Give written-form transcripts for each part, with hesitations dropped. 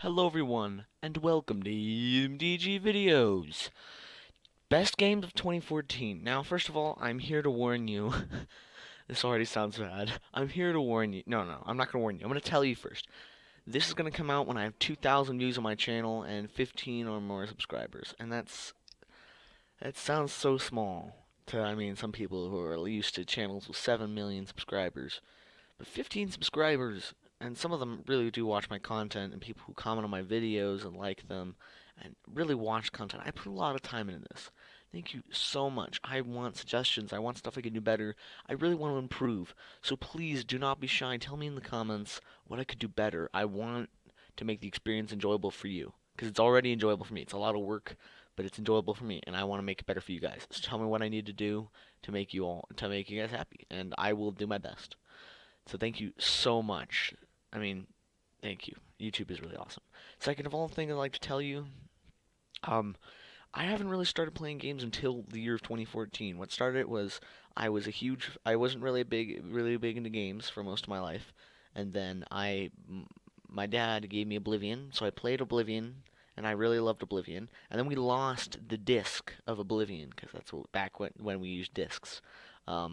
Hello everyone, and welcome to AMDG Videos. Best games of 2014. Now, first of all, I'm here to warn you. This already sounds bad. I'm here to warn you. No, I'm not going to warn you. I'm going to tell you first. This is going to come out when I have 2,000 views on my channel and 15 or more subscribers. And that sounds so small to, some people who are used to channels with 7 million subscribers. But 15 subscribers, and some of them really do watch my content, and people who comment on my videos and like them, and really watch content. I put a lot of time into this. Thank you so much. I want suggestions. I want stuff I can do better. I really want to improve. So please do not be shy. Tell me in the comments what I could do better. I want to make the experience enjoyable for you, because it's already enjoyable for me. It's a lot of work, but it's enjoyable for me, and I want to make it better for you guys. So tell me what I need to do to make you guys happy, and I will do my best. So thank you so much. I mean, thank you. YouTube is really awesome. Second of all, thing I'd like to tell you, um, I haven't really started playing games until the year of 2014. What started it was I wasn't really big into games for most of my life, and then my dad gave me Oblivion, so I played Oblivion, and I really loved Oblivion. And then we lost the disc of Oblivion because that's back when we used discs.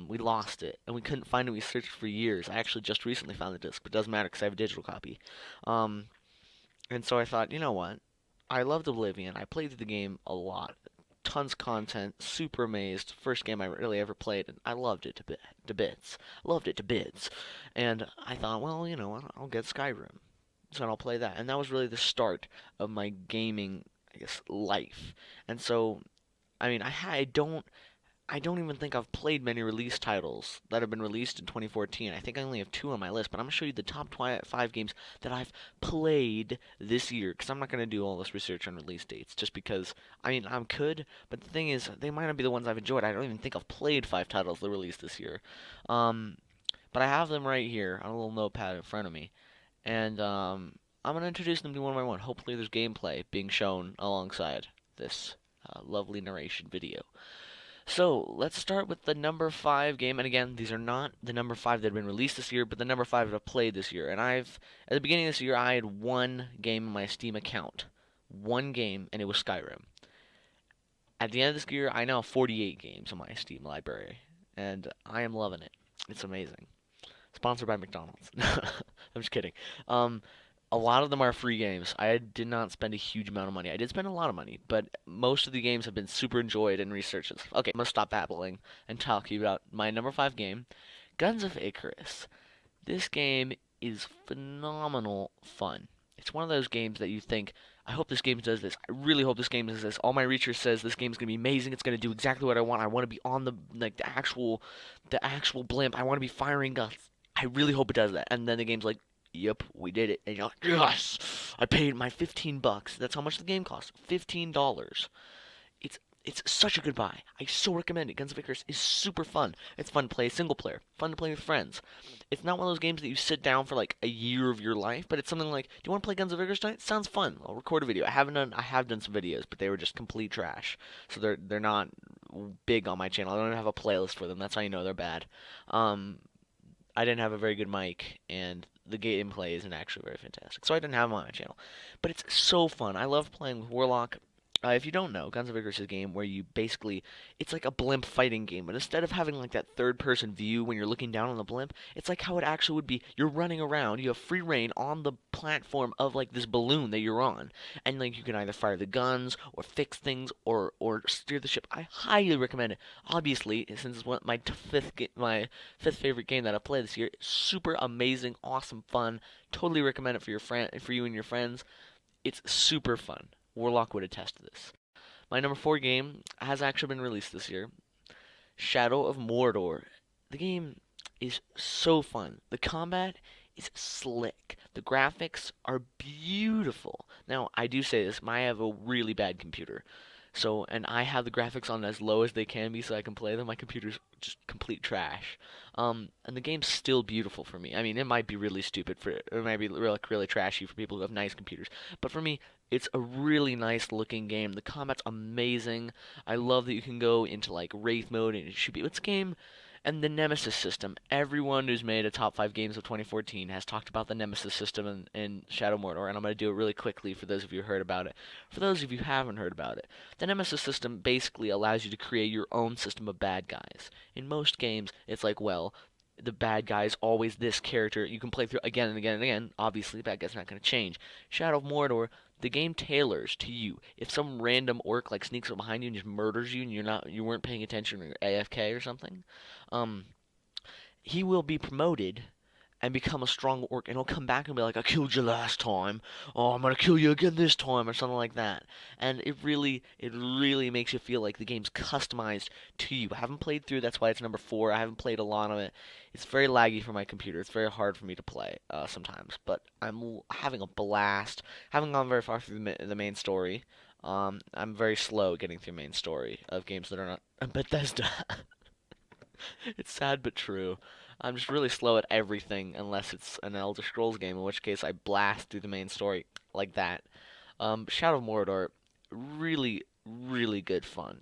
We lost it, and we couldn't find it. We searched for years. I actually just recently found the disc, but it doesn't matter because I have a digital copy. Um, and so I thought, you know what? I loved Oblivion. I played through the game a lot. Tons of content. Super amazed. First game I really ever played, and I loved it to bits. Loved it to bits. And I thought, well, you know what? I'll get Skyrim. So I'll play that. And that was really the start of my gaming, I guess, life. And so, I don't even think I've played many release titles that have been released in 2014. I think I only have two on my list, but I'm going to show you the top 5 games that I've played this year, because I'm not going to do all this research on release dates, just because, I could, but the thing is, they might not be the ones I've enjoyed. I don't even think I've played 5 titles that released this year. Um, but I have them right here on a little notepad in front of me, and I'm going to introduce them to one by one. Hopefully there's gameplay being shown alongside this lovely narration video. So let's start with the number 5 game, and again, these are not the number 5 that have been released this year, but the number 5 that I've played this year. And at the beginning of this year, I had one game in my Steam account, one game, and it was Skyrim. At the end of this year, I now have 48 games in my Steam library, and I am loving it. It's amazing. Sponsored by McDonald's. I'm just kidding. Um, a lot of them are free games. I did not spend a huge amount of money. I did spend a lot of money, but most of the games have been super enjoyed and researched. Okay, I'm gonna stop babbling and talk to you about my number 5 game, Guns of Icarus. This game is phenomenal fun. It's one of those games that you think, I hope this game does this. I really hope this game does this. All my research says this game is gonna be amazing. It's gonna do exactly what I want. I want to be on the actual blimp. I want to be firing guns. I really hope it does that. And then the game's like, yep, we did it. And you're like, yes, I paid my 15 bucks. That's how much the game costs. $15. It's such a good buy. I so recommend it. Guns of Icarus is super fun. It's fun to play single player, fun to play with friends. It's not one of those games that you sit down for like a year of your life, but it's something like, do you want to play Guns of Icarus tonight? Sounds fun. I'll record a video. I have done some videos, but they were just complete trash. So they're not big on my channel. I don't have a playlist for them. That's how you know they're bad. Um, I didn't have a very good mic, and the gameplay isn't actually very fantastic, so I didn't have them on my channel. But it's so fun. I love playing with Warlock. If you don't know, Guns of Icarus is a game where you basically, it's like a blimp fighting game, but instead of having like that third-person view when you're looking down on the blimp, it's like how it actually would be. You're running around, you have free reign on the platform of like this balloon that you're on, and like you can either fire the guns or fix things or steer the ship. I highly recommend it. Obviously, since it's my fifth favorite game that I played this year, super amazing, awesome, fun. Totally recommend it for you and your friends. It's super fun. Warlock would attest to this. My number 4 game has actually been released this year. Shadow of Mordor. The game is so fun. The combat is slick. The graphics are beautiful. Now, I do say this, I have a really bad computer. So, and I have the graphics on as low as they can be so I can play them. My computer's just complete trash. And the game's still beautiful for me. I mean, it might be really stupid it might be really trashy for people who have nice computers. But for me, it's a really nice looking game. The combat's amazing. I love that you can go into like Wraith mode and shoot people. It's a game. And the Nemesis system. Everyone who's made a top 5 games of 2014 has talked about the Nemesis system in Shadow Mordor, and I'm going to do it really quickly for those of you who heard about it. For those of you who haven't heard about it, the Nemesis system basically allows you to create your own system of bad guys. In most games, it's like, well, the bad guy is always this character. You can play through again and again and again. Obviously, the bad guy's not going to change. Shadow of Mordor, the game tailors to you. If some random orc like sneaks up behind you and just murders you, and you weren't paying attention or AFK or something, um, he will be promoted and become a strong orc, and he'll come back and be like, "I killed you last time. Oh, I'm gonna kill you again this time," or something like that. And it really makes you feel like the game's customized to you. I haven't played through, that's why it's number 4. I haven't played a lot of it. It's very laggy for my computer. It's very hard for me to play sometimes, but I'm having a blast. Haven't gone very far through the main story. I'm very slow getting through main story of games that are not Bethesda. It's sad but true. I'm just really slow at everything unless it's an Elder Scrolls game, in which case I blast through the main story like that. Shadow of Mordor, really, really good fun.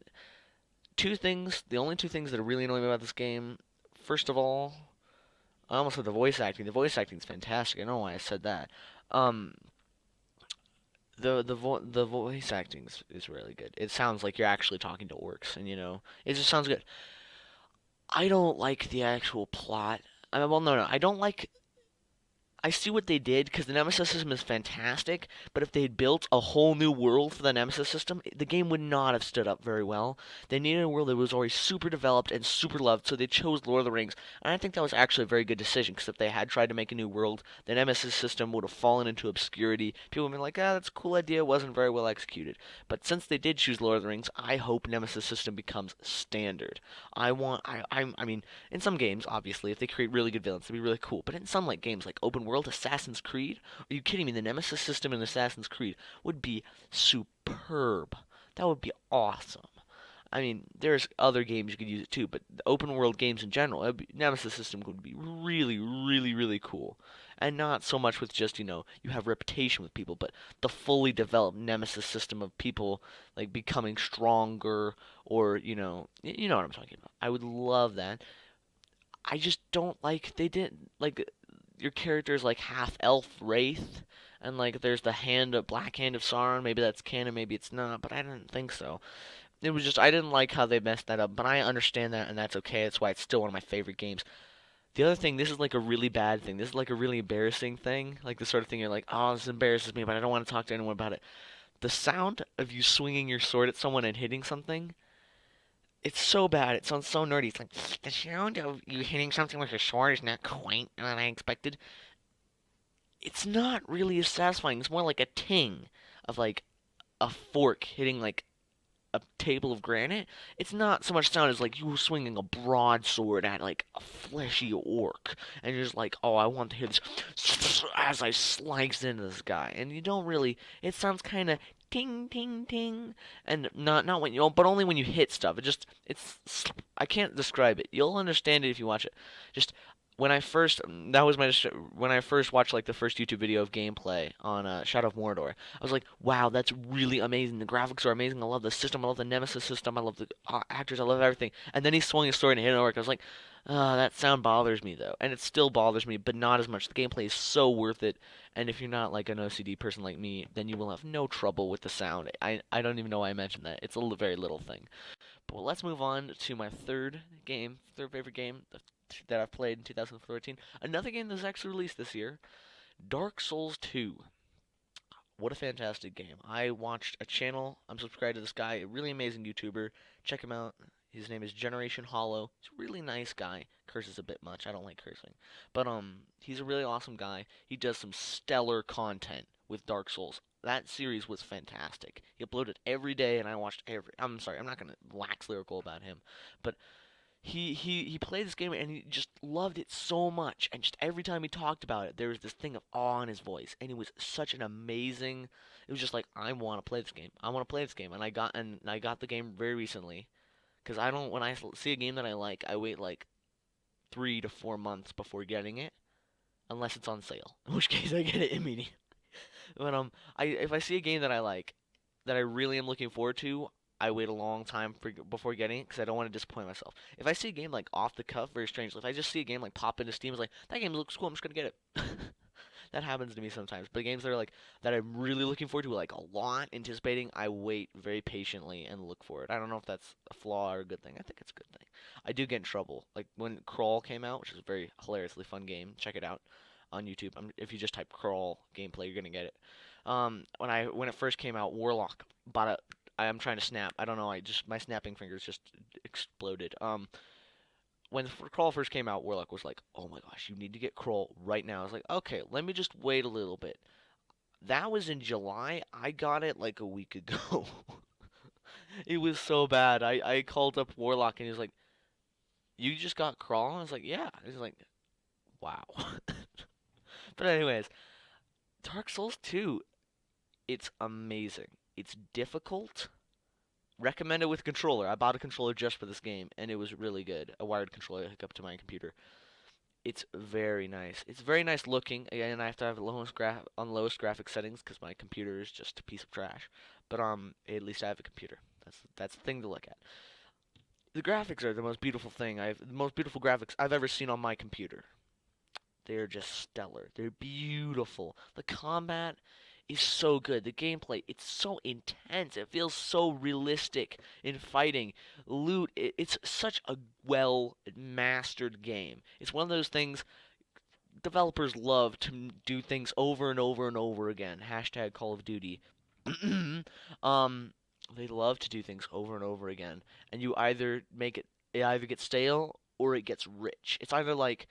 The only two things that really annoy me about this game, first of all, I almost said the voice acting. The voice acting is fantastic. I don't know why I said that. Um, the voice acting is really good. It sounds like you're actually talking to orcs, and it just sounds good. I don't like the actual plot. Well, no, I don't like. I see what they did because the Nemesis system is fantastic, but if they had built a whole new world for the Nemesis system, the game would not have stood up very well. They needed a world that was already super developed and super loved, so they chose Lord of the Rings, and I think that was actually a very good decision because if they had tried to make a new world, the Nemesis system would have fallen into obscurity. People would have been like, that's a cool idea, it wasn't very well executed. But since they did choose Lord of the Rings, I hope Nemesis system becomes standard. I mean, in some games, obviously, if they create really good villains, it'd be really cool. But in some like games like open world Assassin's Creed, are you kidding me? The Nemesis system in Assassin's Creed would be superb. That would be awesome. I mean, there's other games you could use it too, but the open world games in general, Nemesis system would be really, really, really cool. And not so much with just, you have reputation with people, but the fully developed Nemesis system of people like becoming stronger or, you know what I'm talking about. I would love that. I just don't like they didn't like your character's like half elf wraith, and like there's the black hand of Sauron. Maybe that's canon, maybe it's not, but I didn't think so. It was just I didn't like how they messed that up, but I understand that, and that's okay. That's why it's still one of my favorite games. The other thing, this is like a really bad thing. This is like a really embarrassing thing, like the sort of thing you're like, oh, this embarrasses me, but I don't want to talk to anyone about it. The sound of you swinging your sword at someone and hitting something, it's so bad. It sounds so nerdy. It's like the sound of you hitting something with your sword is not quite what I expected. It's not really as satisfying. It's more like a ting of like a fork hitting like a table of granite. It's not so much sound as like you swinging a broadsword at like a fleshy orc, and you're just like, oh, I want to hear this as I slice into this guy, and you don't really. It sounds kind of ting ting ting, and not when but only when you hit stuff. I can't describe it. You'll understand it if you watch it. Just when I first that was my when I first watched like the first YouTube video of gameplay on Shadow of Mordor, I was like, wow, that's really amazing. The graphics are amazing. I love the system. I love the Nemesis system. I love the actors. I love everything. And then he swung his sword and hit an orc. I was like, that sound bothers me though, and it still bothers me, but not as much. The gameplay is so worth it. And if you're not like an OCD person like me, then you will have no trouble with the sound. I don't even know why I mentioned that. It's a very little thing. But let's move on to my third favorite game that I've played in 2014. Another game that's actually released this year, Dark Souls 2. What a fantastic game. I watched a channel. I'm subscribed to this guy, a really amazing YouTuber. Check him out. His name is Generation Hollow. He's a really nice guy. Curses a bit much. I don't like cursing. But he's a really awesome guy. He does some stellar content with Dark Souls. That series was fantastic. He uploaded every day and I watched every I'm sorry, I'm not gonna wax lyrical about him. But he played this game and he just loved it so much, and just every time he talked about it there was this thing of awe in his voice, and it was such an amazing. It was just like, I want to play this game, I want to play this game, and I got the game very recently, because I don't, when I see a game that I like, I wait like 3 to 4 months before getting it, unless it's on sale, in which case I get it immediately. But if I see a game that I like, that I really am looking forward to, I wait a long time before getting it because I don't want to disappoint myself. If I see a game like off the cuff, very strangely, if I just see a game like pop into Steam, it's like that game looks cool, I'm just gonna get it. That happens to me sometimes. But games that are like that I'm really looking forward to, like a lot, anticipating, I wait very patiently and look for it. I don't know if that's a flaw or a good thing. I think it's a good thing. I do get in trouble. Like when Crawl came out, which is a very hilariously fun game. Check it out on YouTube. If you just type Crawl gameplay, you're gonna get it. When it first came out, Warlock bought a. I'm trying to snap. I don't know. My snapping fingers just exploded. When Crawl first came out, Warlock was like, "Oh my gosh, you need to get Crawl right now." I was like, "Okay, let me just wait a little bit." That was in July. I got it like a week ago. It was so bad. I called up Warlock and he was like, "You just got Crawl?" I was like, "Yeah." He's like, "Wow." But anyways, Dark Souls 2, it's amazing. It's difficult. Recommend it with a controller. I bought a controller just for this game, and it was really good. A wired controller hooked up to my computer. It's very nice. It's very nice looking. Again, I have to have lowest graphic settings because my computer is just a piece of trash. But at least I have a computer. That's the thing to look at. The graphics are the most beautiful thing. The most beautiful graphics I've ever seen on my computer. They're just stellar. They're beautiful. The combat is so good. The gameplay, it's so intense. It feels so realistic in fighting. Loot, it's such a well mastered game. It's one of those things developers love to do things over and over and over again. Hashtag Call of Duty. um, they love to do things over and over again, and it either gets stale or it gets rich. It's either like,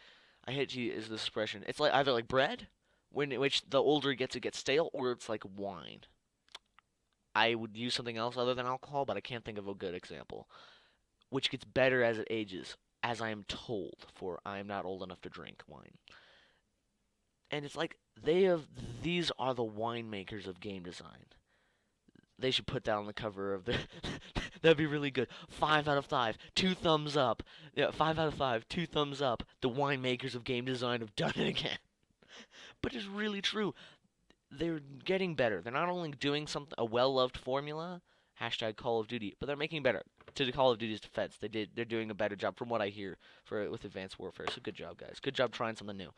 I hate to use this expression. It's like either like bread, which the older it gets stale, or it's like wine. I would use something else other than alcohol, but I can't think of a good example. Which gets better as it ages, as I am told, for I am not old enough to drink wine. And it's like these are the winemakers of game design. They should put that on the cover of the. That'd be really good. 5 out of 5, 2 thumbs up. Yeah, 5 out of 5, 2 thumbs up. The winemakers of game design have done it again. But it's really true. They're getting better. They're not only doing a well-loved formula, hashtag Call of Duty, but they're making better. To the Call of Duty's defense, they're doing a better job from what I hear with Advanced Warfare. So good job, guys. Good job trying something new,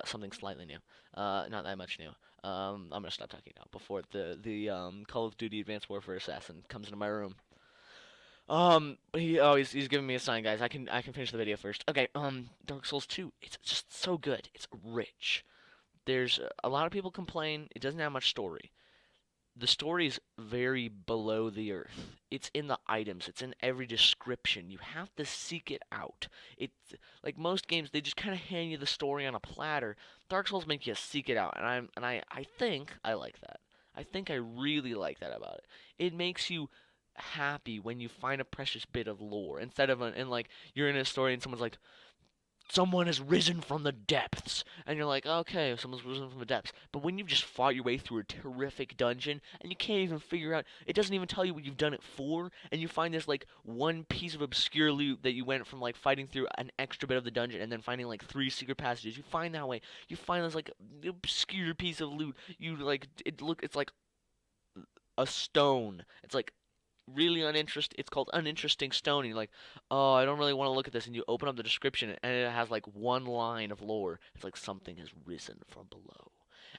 something slightly new, not that much new. I'm gonna stop talking now before the Call of Duty Advanced Warfare assassin comes into my room. He's giving me a sign, guys. I can finish the video first. Okay. Dark Souls 2. It's just so good. It's rich. There's a lot of people complain it doesn't have much story. The story is very below the earth. It's in the items. It's in every description. You have to seek it out. It's like most games, they just kind of hand you the story on a platter. Dark Souls make you seek it out, and I think I like that. I think I really like that about it. It makes you happy when you find a precious bit of lore instead of and like you're in a story and someone's like, someone has risen from the depths, and you're like, okay, someone's risen from the depths. But when you've just fought your way through a terrific dungeon and you can't even figure out, it doesn't even tell you what you've done it for, and you find this like one piece of obscure loot that you went from like fighting through an extra bit of the dungeon and then finding like 3 secret passages. You find that way. You find this like obscure piece of loot. You like it's like a stone. It's like really uninteresting. It's called uninteresting stone. And you're like, oh, I don't really want to look at this. And you open up the description, and it has like one line of lore. It's like something has risen from below,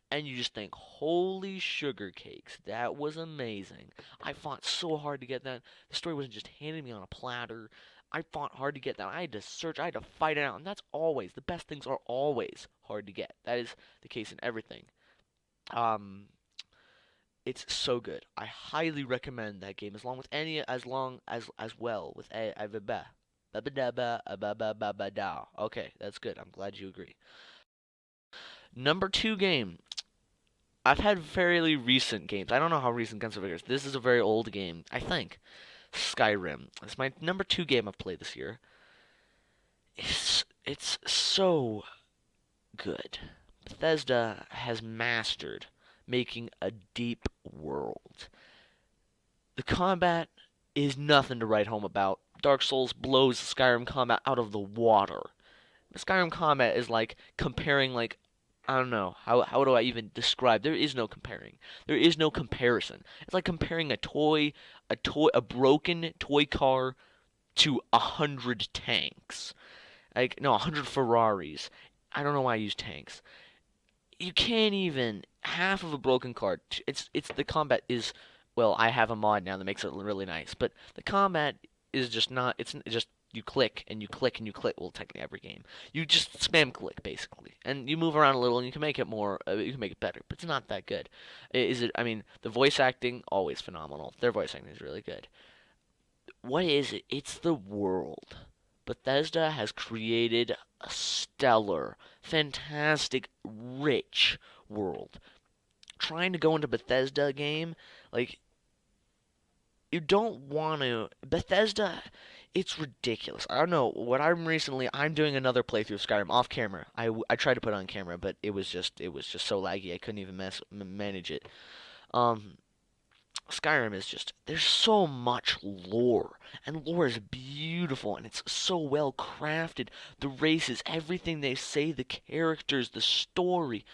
and you just think, holy sugar cakes, that was amazing. I fought so hard to get that. The story wasn't just handed me on a platter. I fought hard to get that. I had to search. I had to fight it out, and that's always the best things are always hard to get. That is the case in everything. Um, it's so good. I highly recommend that game as long as well with a Okay, that's good. I'm glad you agree. Number 2 game. I've had fairly recent games. I don't know how recent Guns N' Figures. This is a very old game, I think. Skyrim. It's my number 2 game I've played this year. It's so good. Bethesda has mastered making a deep world. The combat is nothing to write home about. Dark Souls blows Skyrim combat out of the water. Skyrim combat is like comparing like I don't know. How do I even describe? There is no comparing. There is no comparison. It's like comparing a broken toy car to 100 tanks. Like, no, 100 Ferraris. I don't know why I use tanks. You can't even half of a broken car. It's the combat is, well, I have a mod now that makes it really nice, but the combat is just not. It's just you click and you click and you click. Well, technically every game you just spam click basically, and you move around a little and you can make it more. You can make it better, but it's not that good. Is it? I mean, the voice acting always phenomenal. Their voice acting is really good. What is it? It's the world. Bethesda has created a stellar, fantastic, rich world. Trying to go into Bethesda game, like, you don't want to. Bethesda, it's ridiculous. I don't know. I'm doing another playthrough of Skyrim off camera. I tried to put it on camera, but it was just so laggy. I couldn't even manage it. Um, Skyrim is just, there's so much lore, and lore is beautiful, and it's so well crafted. The races, everything they say, the characters, the story,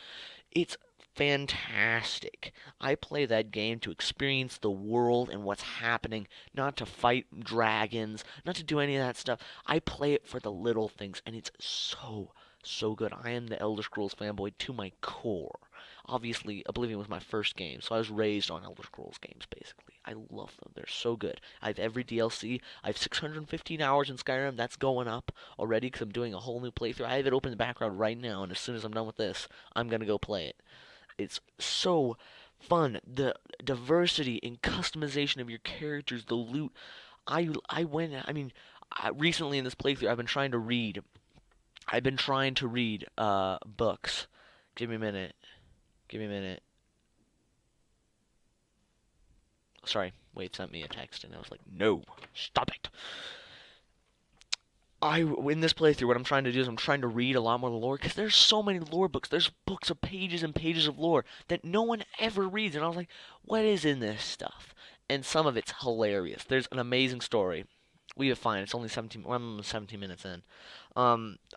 it's fantastic. I play that game to experience the world and what's happening, not to fight dragons, not to do any of that stuff. I play it for the little things, and it's so good. I am the Elder Scrolls fanboy to my core. Obviously, Oblivion was my first game, so I was raised on Elder Scrolls games, basically. I love them. They're so good. I have every DLC. I have 615 hours in Skyrim. That's going up already because I'm doing a whole new playthrough. I have it open in the background right now, and as soon as I'm done with this, I'm going to go play it. It's so fun. The diversity and customization of your characters, the loot. I went. I mean, recently in this playthrough, I've been trying to read. I've been trying to read books. Give me a minute. Give me a minute. Sorry, Wade sent me a text, and I was like, no, stop it. In this playthrough, what I'm trying to do is I'm trying to read a lot more lore because there's so many lore books. There's books of pages and pages of lore that no one ever reads, and I was like, what is in this stuff? And some of it's hilarious. There's an amazing story. We have fine. It's only 17. Well, I'm almost 17 minutes in.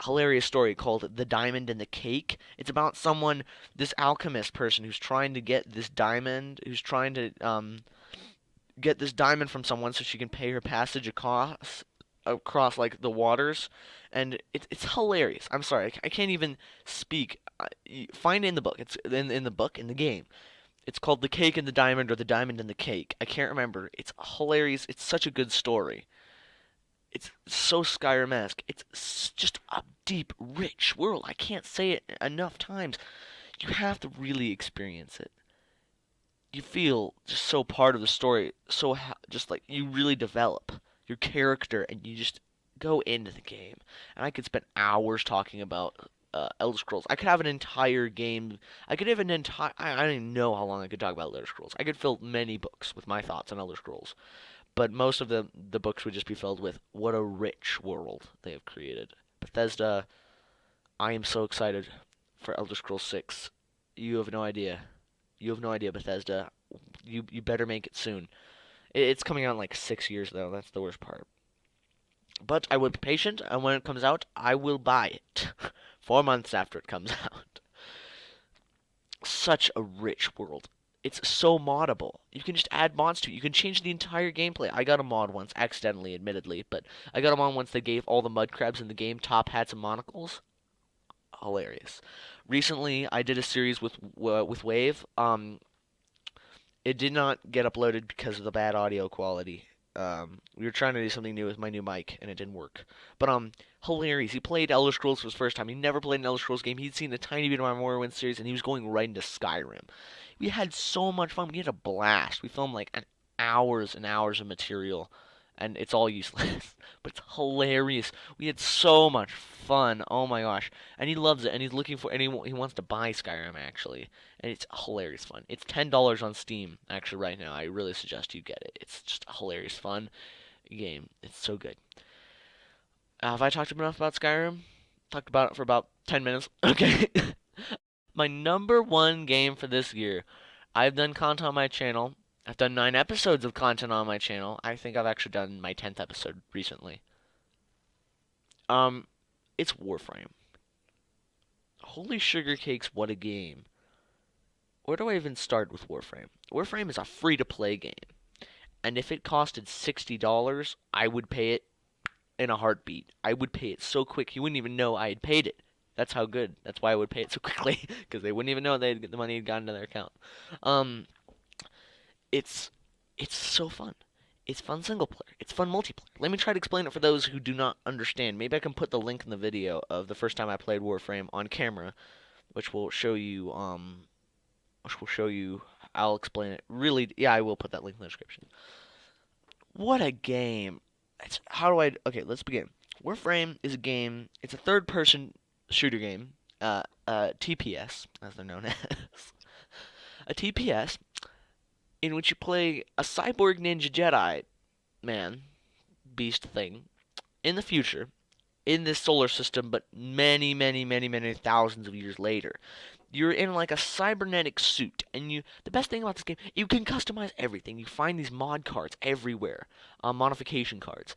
Hilarious story called "The Diamond and the Cake." It's about this alchemist person who's trying to get this diamond, who's trying to get this diamond from someone so she can pay her passage across like the waters, and it's hilarious. I'm sorry, I can't even speak. Find it in the book. It's in the book in the game. It's called "The Cake and the Diamond" or "The Diamond and the Cake." I can't remember. It's hilarious. It's such a good story. It's so Skyrim-esque. It's just a deep, rich world. I can't say it enough times. You have to really experience it. You feel just so part of the story, so just like you really develop your character and you just go into the game. And I could spend hours talking about Elder Scrolls. I could have an entire game. I could have an entire. I don't even know how long I could talk about Elder Scrolls. I could fill many books with my thoughts on Elder Scrolls, but most of the books would just be filled with what a rich world they have created. Bethesda, I am so excited for Elder Scrolls 6. You have no idea. You have no idea, Bethesda. You better make it soon. It's coming out in like 6 years though. That's the worst part. But I will be patient, and when it comes out, I will buy it. 4 months after it comes out. Such a rich world. It's so moddable. You can just add mods to it. You can change the entire gameplay. I got a mod once, accidentally, admittedly, but I got a mod once that gave all the mud crabs in the game top hats and monocles. Hilarious. Recently, I did a series with Wave. It did not get uploaded because of the bad audio quality. We were trying to do something new with my new mic, and it didn't work. But hilarious. He played Elder Scrolls for his first time. He never played an Elder Scrolls game. He'd seen a tiny bit of my Morrowind series, and he was going right into Skyrim. We had so much fun. We had a blast. We filmed like hours and hours of material, and it's all useless. But it's hilarious. We had so much fun. Oh my gosh. And he loves it, and he's looking for, and he wants to buy Skyrim, actually. And it's hilarious fun. It's $10 on Steam, actually, right now. I really suggest you get it. It's just a hilarious fun game. It's so good. Have I talked enough about Skyrim? Talked about it for about 10 minutes. Okay. My number one game for this year. I've done content on my channel. I've done 9 episodes of content on my channel. I think I've actually done my 10th episode recently. It's Warframe. Holy sugar cakes, what a game. Where do I even start with Warframe? Warframe is a free-to-play game, and if it costed $60, I would pay it in a heartbeat. I would pay it so quick, you wouldn't even know I had paid it. That's how good. That's why I would pay it so quickly, because they wouldn't even know the money had gotten to their account. Um, it's it's so fun. It's fun single player. It's fun multiplayer. Let me try to explain it for those who do not understand. Maybe I can put the link in the video of the first time I played Warframe on camera, which will show you which will show you. I'll explain it. Really, yeah, I will put that link in the description. What a game! How do I? Okay, let's begin. Warframe is a game. It's a third-person shooter game. TPS, as they're known as. A TPS in which you play a cyborg ninja Jedi man, beast thing, in the future, in this solar system, but many, many, many, many thousands of years later. You're in like a cybernetic suit, and the best thing about this game, you can customize everything. You find these mod cards everywhere, modification cards,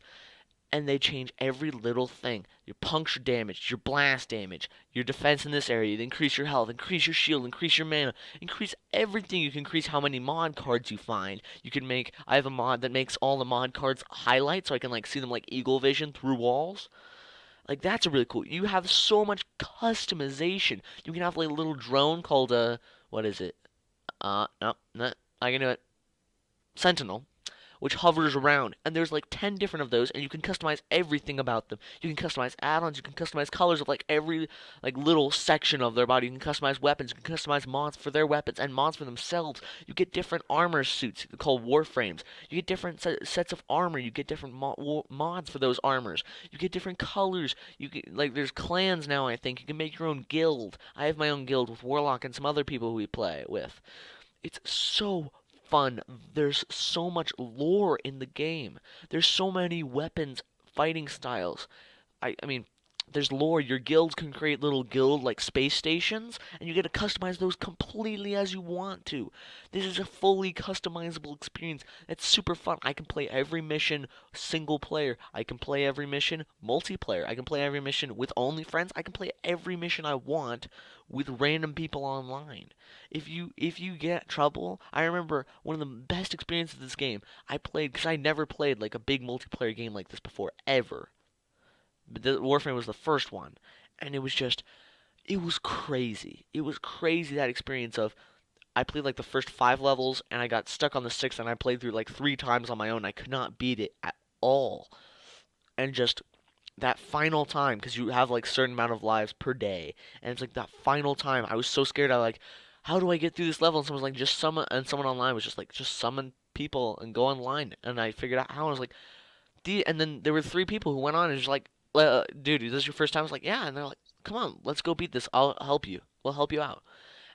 and they change every little thing. Your puncture damage, your blast damage, your defense in this area, they increase your health, increase your shield, increase your mana, increase everything. You can increase how many mod cards you find. You can make, I have a mod that makes all the mod cards highlight so I can like see them like eagle vision through walls. Like that's a really cool. You have so much customization. You can have like a little drone called what is it? No, no, I can do it. Sentinel, which hovers around, and there's like 10 different of those, and you can customize everything about them. You can customize add-ons, you can customize colors of like every like little section of their body. You can customize weapons, you can customize mods for their weapons and mods for themselves. You get different armor suits called warframes. You get different sets of armor. You get different mods for those armors. You get different colors. You get like there's clans now. I think you can make your own guild. I have my own guild with Warlock and some other people who we play with. It's so fun. There's so much lore in the game. There's so many weapons, fighting styles. I mean, there's lore. Your guilds can create little guild like space stations, and you get to customize those completely as you want to. This is a fully customizable experience. It's super fun. I can play every mission single player. I can play every mission multiplayer. I can play every mission with only friends. I can play every mission I want with random people online. If you get trouble, I remember one of the best experiences of this game. I played because I never played like a big multiplayer game like this before ever. But the Warframe was the first one, and it was crazy. It was crazy that experience of I played like the first 5 levels, and I got stuck on the sixth, and I played through like 3 times on my own. I could not beat it at all, and just that final time, because you have like certain amount of lives per day, and it's like that final time. I was so scared. I like, how do I get through this level? And someone was like, just summon, and someone online was just like, just summon people and go online, and I figured out how. I was like, and then there were 3 people who went on and just like, dude, is this your first time? I was like, yeah. And they're like, come on, let's go beat this. I'll help you. We'll help you out.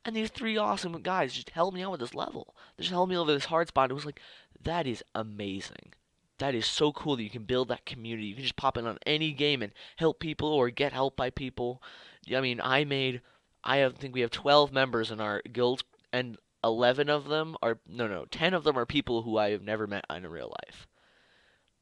And these 3 awesome guys just helped me out with this level. They just helped me over this hard spot. It was like, that is amazing. That is so cool that you can build that community. You can just pop in on any game and help people or get help by people. I mean, think we have 12 members in our guild, and 11 of them are, no, 10 of them are people who I have never met in real life.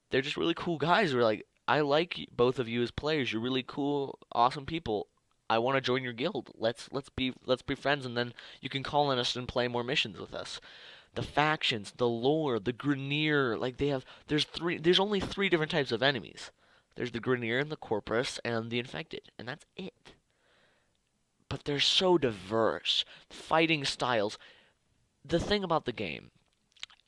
They're just really cool guys. We're like, I like both of you as players. You're really cool, awesome people. I want to join your guild. Let's be friends, and then you can call on us and play more missions with us. The factions, the lore, the Grineer, like there's only 3 different types of enemies. There's the Grineer and the Corpus and the Infected, and that's it. But they're so diverse. Fighting styles. The thing about the game,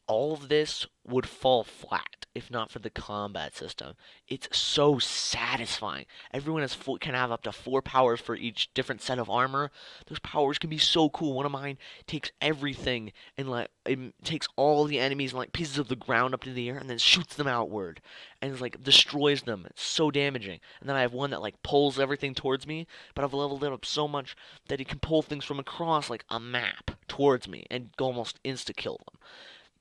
all of this would fall flat if not for the combat system. It's so satisfying. Everyone can have up to 4 powers for each different set of armor. Those powers can be so cool. One of mine takes everything and like it takes all the enemies and like pieces of the ground up into the air and then shoots them outward and it's like destroys them. It's so damaging. And then I have one that like pulls everything towards me, but I've leveled it up so much that it can pull things from across like a map towards me and almost insta kill them.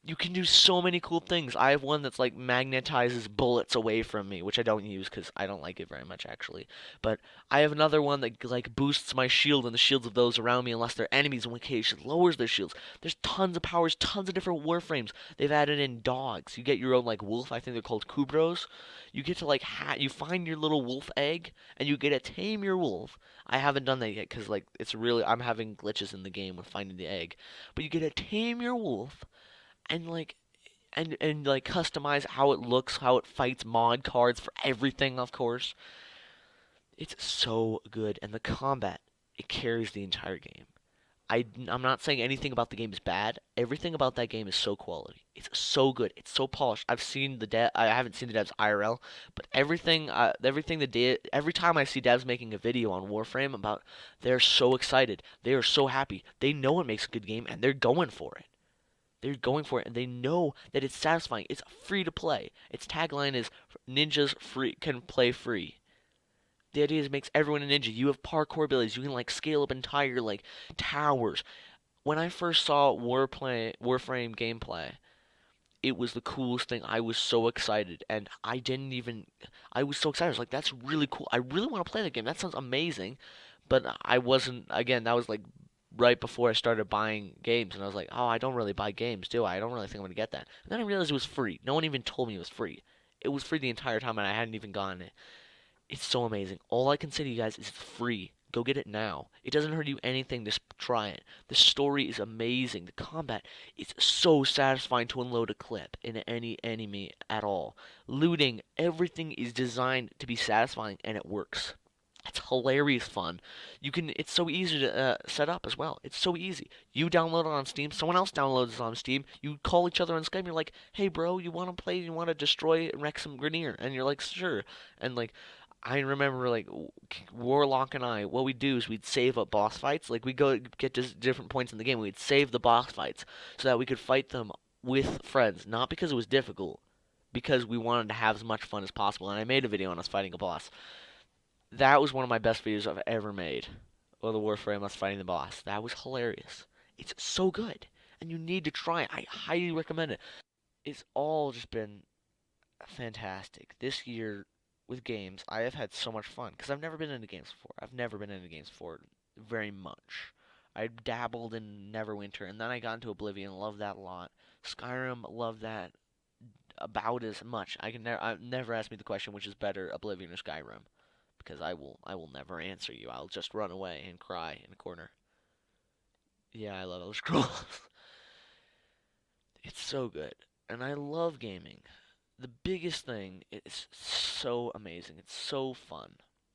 You can do so many cool things. I have one that's like magnetizes bullets away from me, which I don't use because I don't like it very much actually. But I have another one that like boosts my shield and the shields of those around me unless they're enemies, in which case it lowers their shields. There's tons of powers, tons of different warframes. They've added in dogs. You get your own like wolf. I think they're called kubros. You get to like you find your little wolf egg and you get to tame your wolf. I haven't done that yet because like it's really I'm having glitches in the game with finding the egg. But you get to tame your wolf and like like customize how it looks, how it fights, mod cards for everything, of course. It's so good, and the combat it carries the entire game. I'm not saying anything about the game is bad. Everything about that game is so quality. It's so good. It's so polished. I haven't seen the devs IRL, but every time I see devs making a video on Warframe about, they're so excited. They are so happy. They know it makes a good game, and they're going for it. They're going for it, and they know that it's satisfying. It's free to play. Its tagline is "Ninjas free can play free." The idea is it makes everyone a ninja. You have parkour abilities. You can like scale up entire like towers. When I first saw Warframe gameplay, it was the coolest thing. I was so excited, and I didn't even. I was so excited. I was like, "That's really cool. I really want to play that game. That sounds amazing." But I wasn't. Again, that was like right before I started buying games, and I was like, "Oh, I don't really buy games, do I? I don't really think I'm gonna get that." And then I realized it was free. No one even told me it was free. It was free the entire time, and I hadn't even gotten it. It's so amazing. All I can say to you guys is it's free. Go get it now. It doesn't hurt you anything. Just try it. The story is amazing. The combat is so satisfying to unload a clip in any enemy at all. Looting, everything is designed to be satisfying, and it works. It's hilarious fun. It's so easy to set up as well. It's so easy. You download it on Steam. Someone else downloads it on Steam. You call each other on Skype. You're like, "Hey, bro, you want to play? You want to destroy Wrexham Grenier?" And you're like, "Sure." And like, I remember like Warlock and I, what we'd do is we'd save up boss fights. Like we go get to different points in the game. We'd save the boss fights so that we could fight them with friends. Not because it was difficult, because we wanted to have as much fun as possible. And I made a video on us fighting a boss. That was one of my best videos I've ever made. Well, the Warframe us fighting the boss. That was hilarious. It's so good, and you need to try it. I highly recommend it. It's all just been fantastic. This year with games, I have had so much fun because I've never been into games before. I've never been into games before very much. I dabbled in Neverwinter, and then I got into Oblivion. Loved that a lot. Skyrim, loved that about as much. I've never asked me the question which is better, Oblivion or Skyrim, because I will never answer you. I'll just run away and cry in a corner. Yeah, I love Elder Scrolls. It's so good, and I love gaming. The biggest thing is so amazing. It's so fun.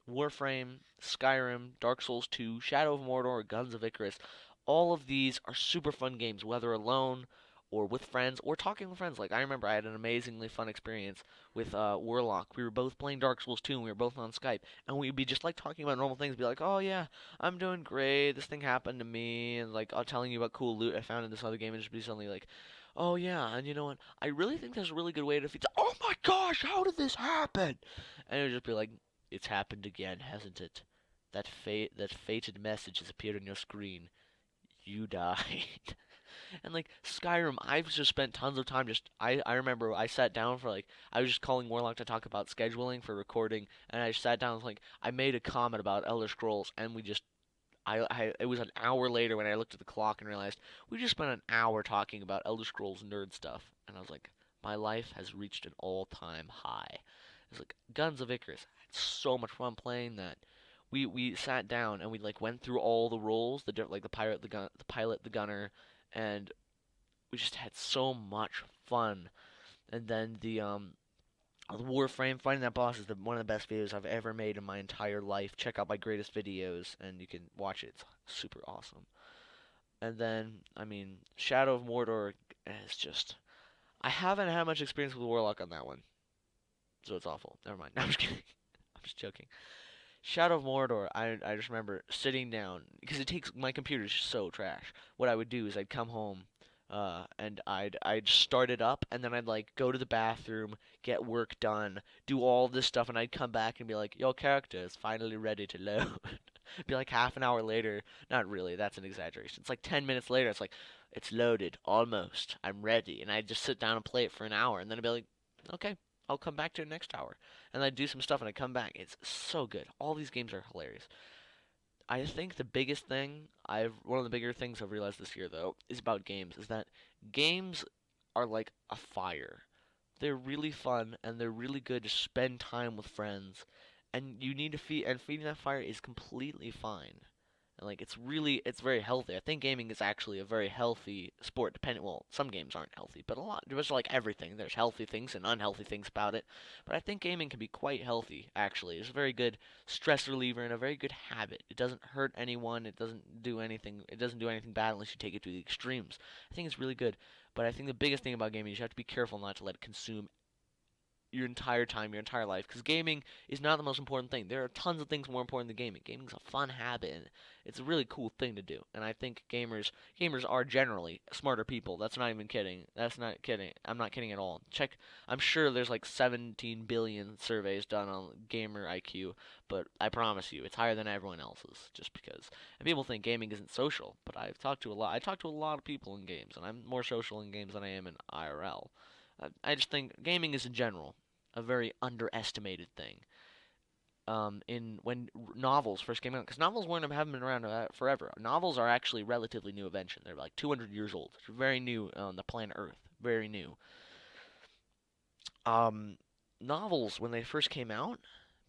Warframe, Skyrim, Dark Souls 2, Shadow of Mordor, Guns of Icarus, all of these are super fun games, whether alone or with friends or talking with friends. Like I remember I had an amazingly fun experience with Warlock. We were both playing Dark Souls 2 and we were both on Skype and we'd be just like talking about normal things, be like, "Oh yeah, I'm doing great. This thing happened to me," and like telling you about cool loot I found in this other game and just be suddenly like, "Oh yeah, and you know what? I really think there's a really good way to defeat. Oh my gosh, how did this happen?" And it would just be like, "It's happened again, hasn't it? That fated message has appeared on your screen. You died." And like Skyrim, I've just spent tons of time just I remember I sat down for like I was just calling Warlock to talk about scheduling for recording, and I sat down like I made a comment about Elder Scrolls, and we just it was an hour later when I looked at the clock and realized we just spent an hour talking about Elder Scrolls nerd stuff, and I was like, my life has reached an all-time high. It's like Guns of Icarus. I had so much fun playing that. We sat down and we like went through all the roles, like the pirate, the pilot, the gunner, and we just had so much fun. And then the Warframe fighting that boss is one of the best videos I've ever made in my entire life. Check out my greatest videos, and you can watch it. It's super awesome. And then, I mean, Shadow of Mordor is just. I haven't had much experience with Warlock on that one, so it's awful. Never mind. No, I'm just kidding. I'm just joking. Shadow of Mordor, I just remember sitting down because it takes my computer's so trash. What I would do is I'd come home, and I'd start it up, and then I'd like go to the bathroom, get work done, do all this stuff, and I'd come back and be like, "Your character is finally ready to load." Be like half an hour later. Not really, that's an exaggeration. It's like 10 minutes later. It's like, it's loaded, almost. I'm ready. And I just sit down and play it for an hour. And then I'd be like, okay, I'll come back to it next hour. And I do some stuff and I come back. It's so good. All these games are hilarious. I think the biggest thing one of the bigger things I've realized this year though is about games is that games are like a fire. They're really fun and they're really good to spend time with friends. And you need to feeding that fire is completely fine. And like it's very healthy. I think gaming is actually a very healthy sport. Depending, well, some games aren't healthy, but a lot. Just like everything, there's healthy things and unhealthy things about it. But I think gaming can be quite healthy. Actually, it's a very good stress reliever and a very good habit. It doesn't hurt anyone. It doesn't do anything. It doesn't do anything bad unless you take it to the extremes. I think it's really good. But I think the biggest thing about gaming is you have to be careful not to let it consume your entire time, your entire life, because gaming is not the most important thing. There are tons of things more important than gaming. Gaming's a fun habit, and it's a really cool thing to do. And I think gamers are generally smarter people. That's not even kidding. That's not kidding. I'm not kidding at all. Check. I'm sure there's like 17 billion surveys done on gamer IQ, but I promise you, it's higher than everyone else's. Just because. And people think gaming isn't social, but I've talked to a lot. I talk to a lot of people in games, and I'm more social in games than I am in IRL. I just think gaming is in general a very underestimated thing. In when novels first came out, because novels haven't been around forever. Novels are actually relatively new invention. They're like 200 years old. It's very new on the planet Earth. Very new. Um, Novels when they first came out,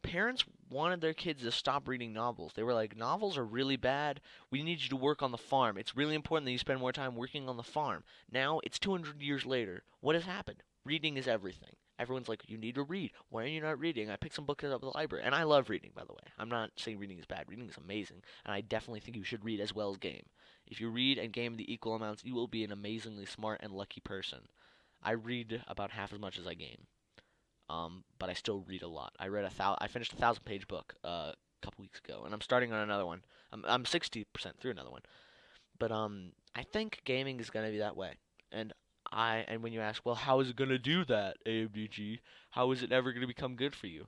parents wanted their kids to stop reading novels. They were like, novels are really bad. We need you to work on the farm. It's really important that you spend more time working on the farm. Now it's 200 years later. What has happened? Reading is everything. Everyone's like, you need to read. Why are you not reading? I picked some books up at the library. And I love reading, by the way. I'm not saying reading is bad. Reading is amazing. And I definitely think you should read as well as game. If you read and game the equal amounts, you will be an amazingly smart and lucky person. I read about half as much as I game. But I still read a lot. I finished a 1,000-page book a couple weeks ago, and I'm starting on another one. I'm 60% through another one. But I think gaming is gonna be that way. And when you ask, well, how is it gonna do that, AMDG? How is it ever gonna become good for you?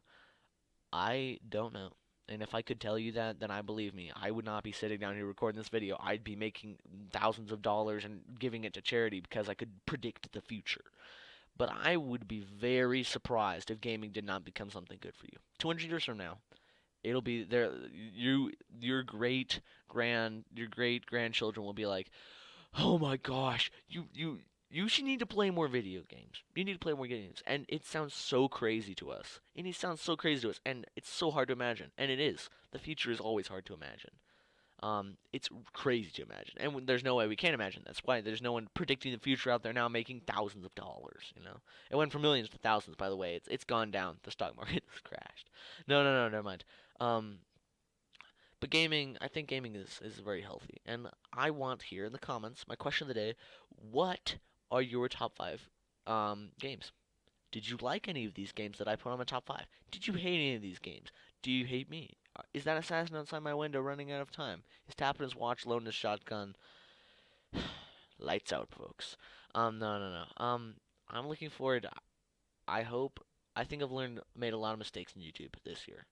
I don't know. And if I could tell you that, then I believe me. I would not be sitting down here recording this video. I'd be making thousands of dollars and giving it to charity because I could predict the future. But I would be very surprised if gaming did not become something good for you. 200 years from now, it'll be there. Your great grandchildren will be like, "Oh my gosh, you should need to play more video games. You need to play more games." And it sounds so crazy to us. And it sounds so crazy to us, and it's so hard to imagine. And it is. The future is always hard to imagine. It's crazy to imagine, and there's no way we can imagine. That's why there's no one predicting the future out there now, making thousands of dollars. You know, it went from millions to thousands. By the way, it's gone down. The stock market has crashed. No, never mind. Um, but gaming, I think gaming is very healthy, and I want here in the comments my question of the day: what are your top five games? Did you like any of these games that I put on my top five? Did you hate any of these games? Do you hate me? Is that assassin outside my window running out of time? Is tapping his watch, loading his shotgun? Lights out, folks. No. I'm looking forward. I hope. I think made a lot of mistakes in YouTube this year,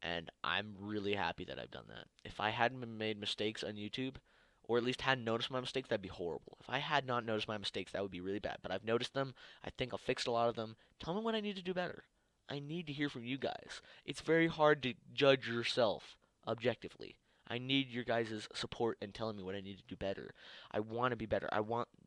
and I'm really happy that I've done that. If I hadn't made mistakes on YouTube, or at least hadn't noticed my mistakes, that'd be horrible. If I had not noticed my mistakes, that would be really bad. But I've noticed them. I think I've fixed a lot of them. Tell me what I need to do better. I need to hear from you guys. It's very hard to judge yourself objectively. I need your guys' support and telling me what I need to do better. I want to be better.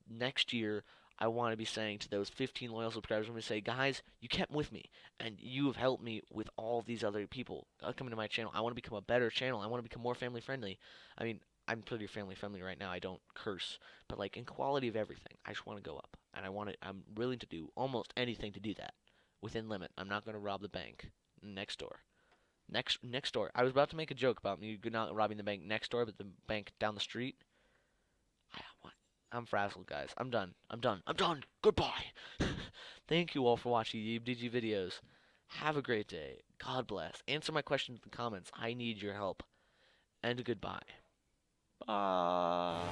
Next year, I want to be saying to those 15 loyal subscribers, I'm going to say, guys, you kept with me, and you have helped me with all these other people coming to my channel. I want to become a better channel. I want to become more family friendly. I mean, I'm pretty family friendly right now. I don't curse, but like in quality of everything, I just want to go up, and I'm willing to do almost anything to do that within limit. I'm not going to rob the bank next door. Next door. I was about to make a joke about me not robbing the bank next door, but the bank down the street. I'm frazzled, guys. I'm done. Goodbye. Thank you all for watching the AMDG videos. Have a great day. God bless. Answer my questions in the comments. I need your help. And goodbye. Bye.